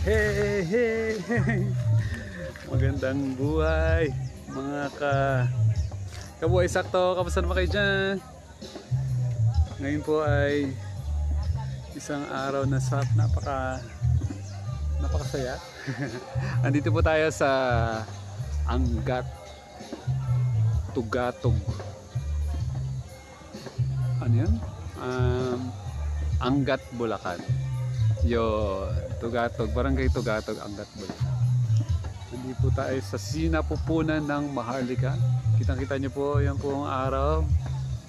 Hey, hey, hey. Magandang buhay mga kabuhay sakto. Kamusta naman kayo dyan? Ngayon po ay isang araw na napakasaya. Andito po tayo sa Angat Tugatog. Ano yan? Angat, Bulacan. Tugatog, barangay Tugatog, Angat, Bulacan. Nandito po tayo sa sinapupunan ng Maharlika. Kitang-kita nyo po, yan po ang araw.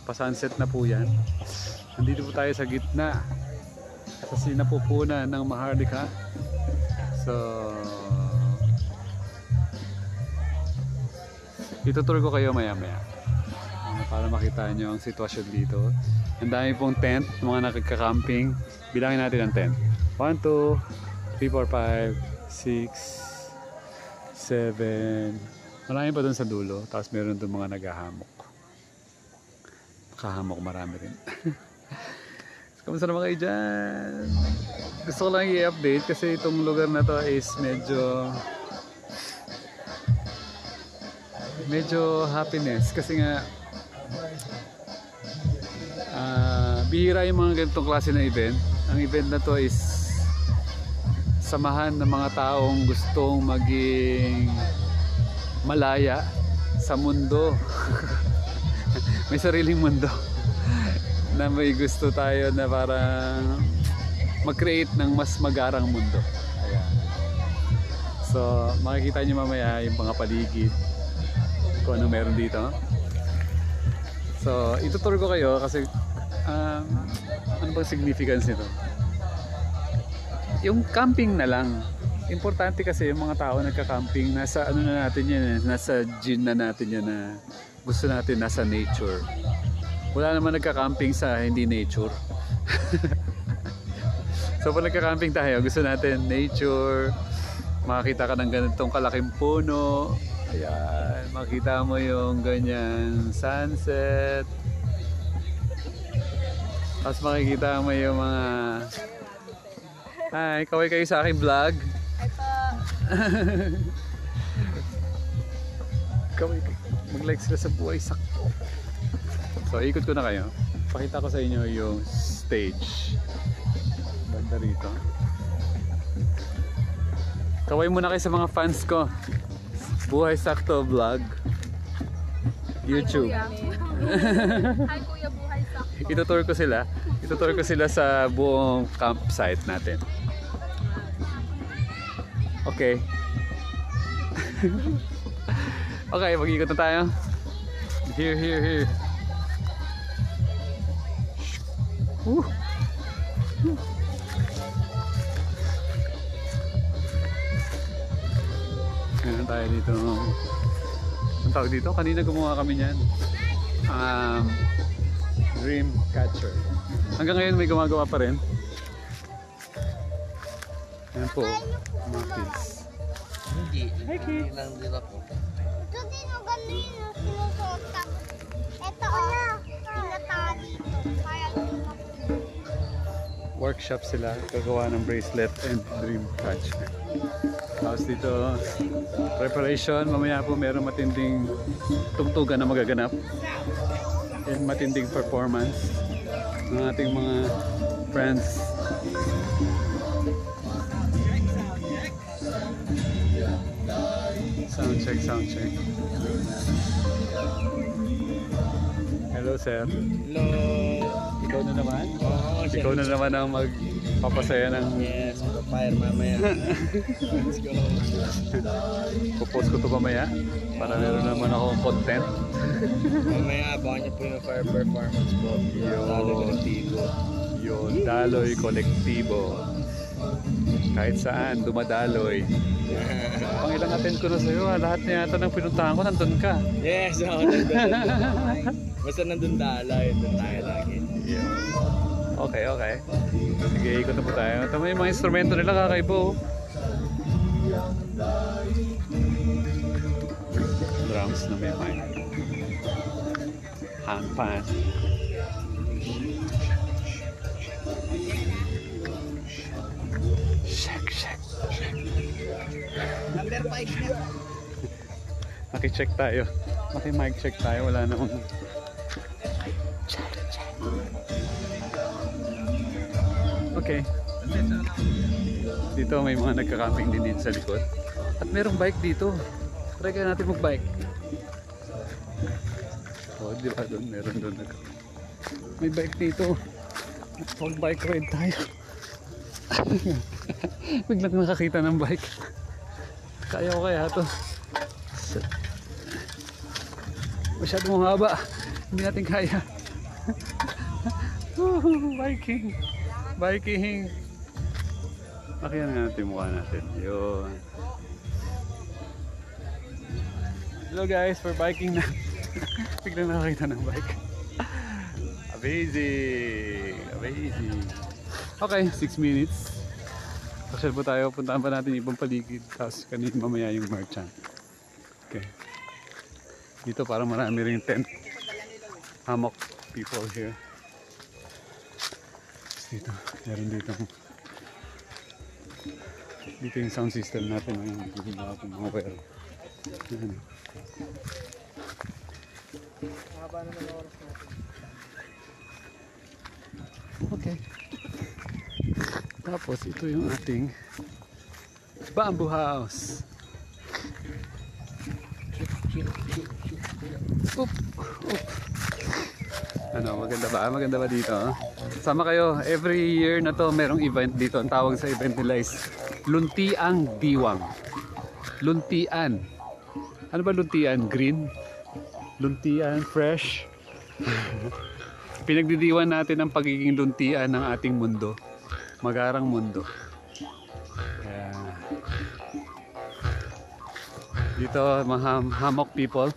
Pa-sunset na po yan. Nandito po tayo sa gitna sa sinapupunan ng Maharlika. So, itutur ko kayo maya-maya para makita nyo ang sitwasyon dito. Ang dami pong tent, mga nakaka-camping. Bilangin natin ang tent. 1, 2, 3, 4, 5, 6, 7. Marami pa dun sa dulo. Tapos meron dun mga naghahamok. Nakahamok marami rin. Kamusta naman kayo dyan? Gusto ko lang i-update kasi itong lugar na to is medyo happiness. Kasi nga bihira yung mga ganitong klase na event. Ang event na to is samahan ng mga taong gustong maging malaya sa mundo. May sariling mundo na may gusto tayo na parang mag-create ng mas magarang mundo. Ayan. So makikita nyo mamaya yung mga paligid kung ano meron dito. So itutur ko kayo kasi ano bang significance nito? Yung camping na lang. Importante kasi yung mga tao nagka-camping, nasa ano na natin yan, nasa gene na natin yan na gusto natin nasa nature. Wala naman nagka-camping sa hindi nature. So pag nagka-camping tayo, gusto natin nature, makakita ka ng ganitong kalaking puno, ayan, makita mo yung ganyan sunset, tapos makikita mo yung mga hi, kaway kayo sa aking vlog. Kaway, mag-like sila sa buhay sakto. So ikot ko na kayo. Pakita ko sa inyo yung stage. Banda rito. Kaway muna kayo sa mga fans ko. Buhay sakto vlog. YouTube. Hi Kuya, Buhay Sakto. Itutur ko sila. Itutur ko sila sa buong campsite natin. Okay. Okay, mag-ikot na tayo. Here. Woo! Ganun tayo dito. Ang tawag dito? Kanina gumawa kami niyan. Dream catcher. Hanggang ngayon may gumagawa pa rin. Ayan po, mga kids. Hindi lang din ako. Ito din ang ganda yung sinusuot ka. Ito tinatali ito. Kaya Workshop sila, gagawa ng bracelet and dream catcher. Tapos dito, preparation. Mamaya po meron matinding tugtugan na magaganap. And matinding performance ng ating mga friends. Sound check. Hello sir. Hello. Ikaw na naman? Oo, Ikaw na naman ang magpapasaya ng... Yes, mag-fire mamaya. Let's go. Pupost ko ito mamaya para meron naman akong content. Mamaya abangan niyo po yung fire performance po. Daloy Kolektibo. Yun, Daloy Kolektibo. Kahit saan, dumadaloy. Pang ilang attend ko na sa'yo, lahat na yata ng pinuntahan ko, nandun ka. Yes, ako nandun. Basta nandun Daloy, nandun tayo lagi. Yeah. Okay. Sige, ikot na po tayo. Tama yung mga instrumento nila, kakaibo. Drums na may mic. Handpan. Shake. Maki-check tayo. Maki-mic check tayo. Wala namang... Okay. Dito may mga nagka-camping din dito sa likod. At merong bike dito. Try kaya natin mag-bike. Oh, di ba doon? Meron doon. May bike dito. Mag-bike ride tayo. Biglang nakakita ng bike. Kaya ko kaya to. Masyadong haba. Hindi natin kaya. Biking. Biking. Pakyan nga natin yung mukha natin. Yun. Hello guys, for biking na. Biglang nakakita ng bike. Amazing. Amazing. Okay, 6 minutes. Pasyal po tayo. Puntaan pa natin yung ibang paligid. Tapos kanina mamaya yung merchant. Okay. Dito parang marami rin tent. Hammock people here. Dito, meron dito. Dito yung sound system natin ngayon. Dito natin mga well. Yan. Okay. Tapos ito yung ating bamboo house. Oop. Oop. Ano, maganda ba? Maganda ba dito? Sama kayo, every year na to merong event dito. Ang tawag sa event nila is Luntiang Diwang. Luntian. Ano ba luntian? Green? Luntian, fresh. Pinagdidiwan natin ang pagiging luntian ng ating mundo. Magarang mundo. Kaya, dito mga hammock people.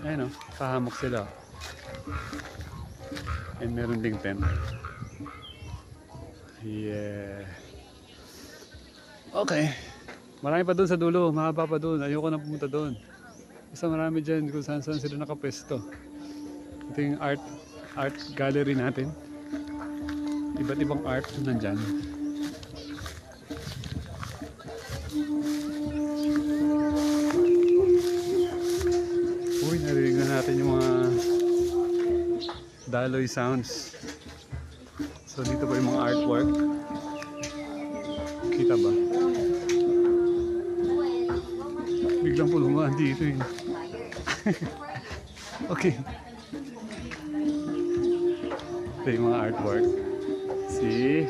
Ayun o, pahamok sila. And meron ding tent. Yeah. Okay. Marami pa dun sa dulo, mahaba pa dun. Ayoko na pumunta dun. Basta marami dyan kung saan saan sila nakapesto. Ito yung art gallery natin. Iba't ibang art nandyan. Uy, narinig na natin yung mga daloy sounds. So dito pa yung mga artwork. Kita ba? Biglang pulumaan dito eh. Okay. Ito yung mga artwork. See?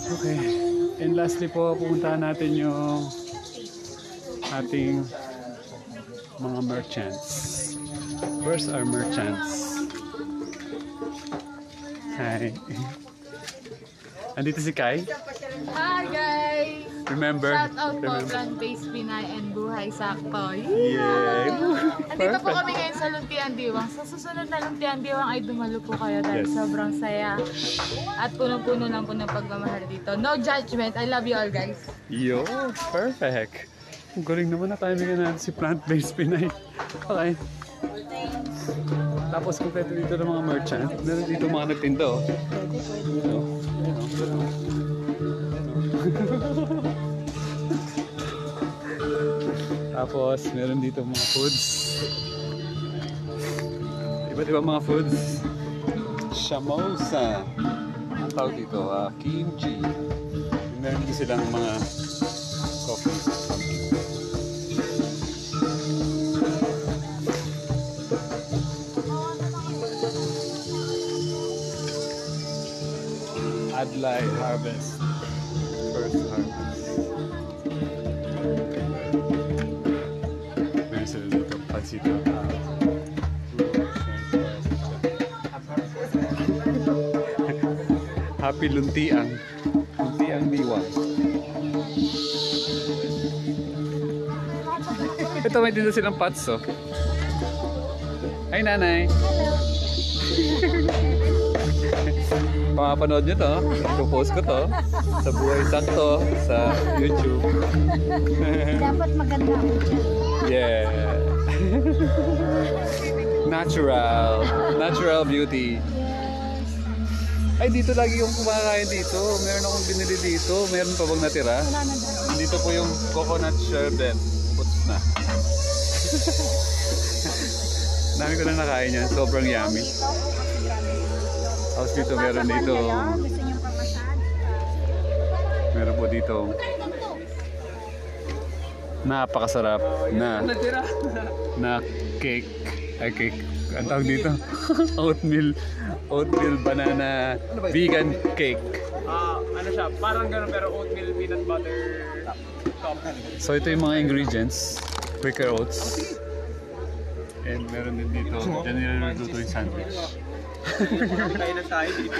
Okay. And lastly po, pupuntahan natin yung ating mga merchants. Where's our merchants? Hi. Andito si Kai. Hi guys! Remember? Shout out po Plant-Based Pinay and Buhay Sakto. Yeah. Andito po kami ngayon sa Luntian Diwang. Sa susunod na Luntian Diwang ay dumalo po kayo dahil Yes. sobrang saya. At punong-puno lang po ng pagmamahal dito. No judgment. I love you all guys. Yo, perfect. Ang galing naman na timing natin si Plant-Based Pinay. Okay. Tapos kompleto dito ng mga merchant. Meron dito mga nagtinda oh. Tapos meron dito mga foods. Iba't ibang mga foods. Samosa. Ang tawag dito, kimchi. Meron din silang mga coffee. Adlai harvest. First harvest. Meron sila dito, pansito. Happy Luntiang. Luntiang Diwang. Ito may dito silang pots oh. Hi nanay. Pamapanood nyo to, ipopost ko to sa Buhay Sakto sa YouTube. Dapat maganda ako dyan. Yeah. Natural beauty. Ay, dito lagi yung kumakain dito. Meron akong binili dito. Meron pa bang natira? Dito po yung coconut sherbet. Ubos na. Dami ko na nakain yan. Sobrang yummy. Tapos dito meron dito. Gusto niyo pamasahe? Meron po dito. Napakasarap na cake. Ay, cake. Ang tawag dito? Oatmeal banana vegan cake. Ano siya, parang gano'n pero oatmeal peanut butter top. So ito yung mga ingredients. Quaker oats. And meron din dito. Diyan niluluto yung sandwich. Kain na tayo, dito.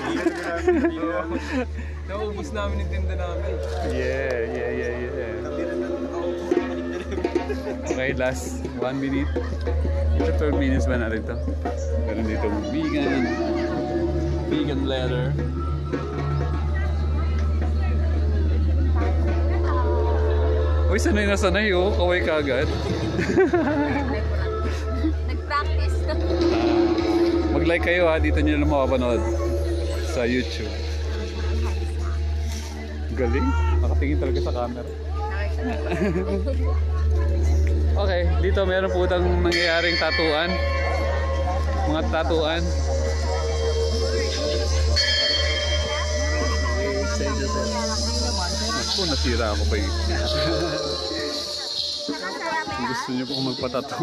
Naubos namin yung tinda namin. Yeah. Okay, last 1 minute. Ito 12 minutes ba natin to? Meron dito vegan leather. Uy, sanay na sanay oh. Kaway ka agad. Nag-practice na. Mag-like kayo ha. Dito nyo na mapapanood sa YouTube. Galing. Nakatingin talaga sa camera. Okay, dito meron po itang nangyayaring tatuan. Mga tatuan. Ako, nasira ako pa yun. Kung gusto nyo po magpatato.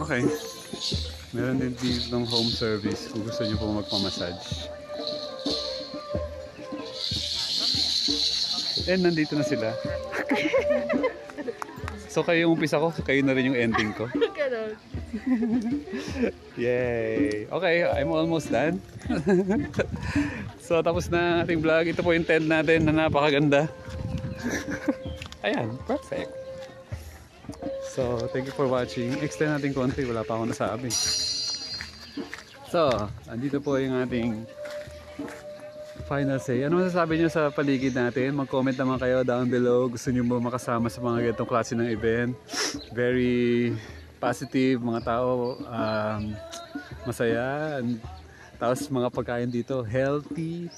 Okay. Meron din dito ng home service kung gusto nyo po magpamassage. And nandito na sila. So kayo yung umpisa ko, kayo na rin yung ending ko. Yay! Okay, I'm almost done. So tapos na ang ating vlog. Ito po yung tent natin na napakaganda. Ayan, perfect. So, thank you for watching. Extend natin konti, wala pa akong nasabi. So, andito po yung ating final say. Ano masasabi nyo sa paligid natin? Mag-comment naman kayo down below. Gusto nyo ba makasama sa mga ganitong klase ng event? Very positive, mga tao, masaya. Tapos mga pagkain dito, healthy.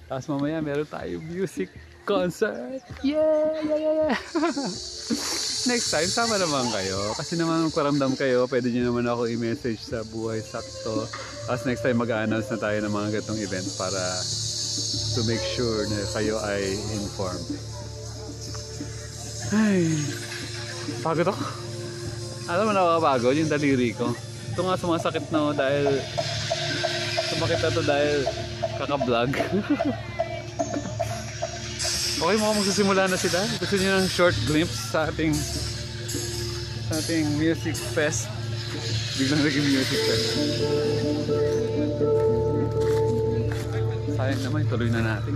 Tapos mamaya meron tayo music concert. Yeah! Next time, sama naman kayo. Kasi naman magparamdam kayo, pwede nyo naman ako i-message sa Buhay Sakto. Tapos next time mag-a-announce na tayo ng mga ganitong event para to make sure na kayo ay informed. Ay, pagod ako. Alam mo nakakapagod yung daliri ko. Ito nga sumasakit na dahil sumakit na to dahil kaka-vlog. Okay, mukhang magsisimula na sila. Gusto niyo ng short glimpse sa ating music fest. Biglang naging music fest. Sayang naman, tuloy na natin.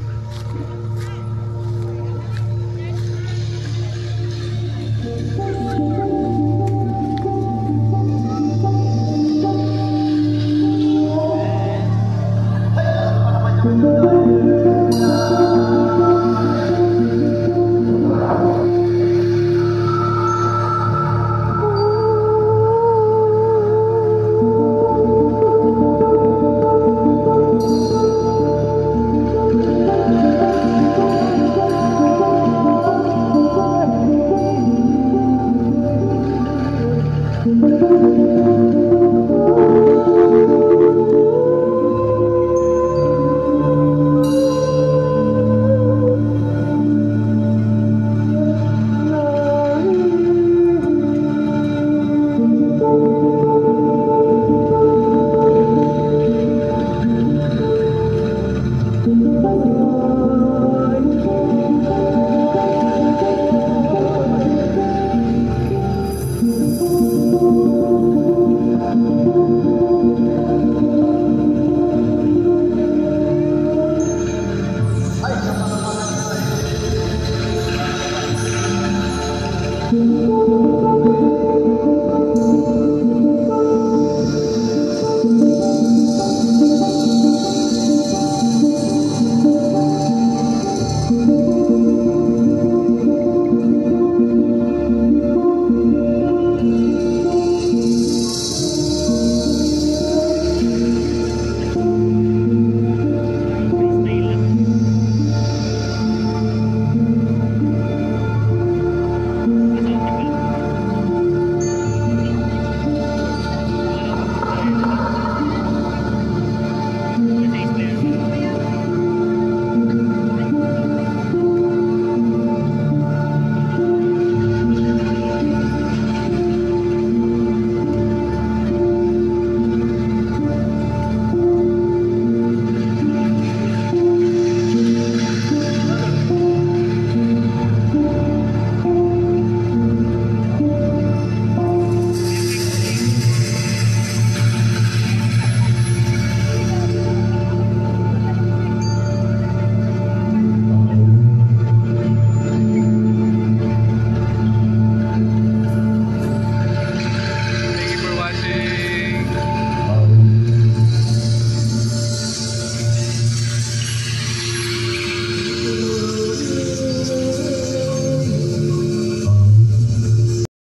Hey,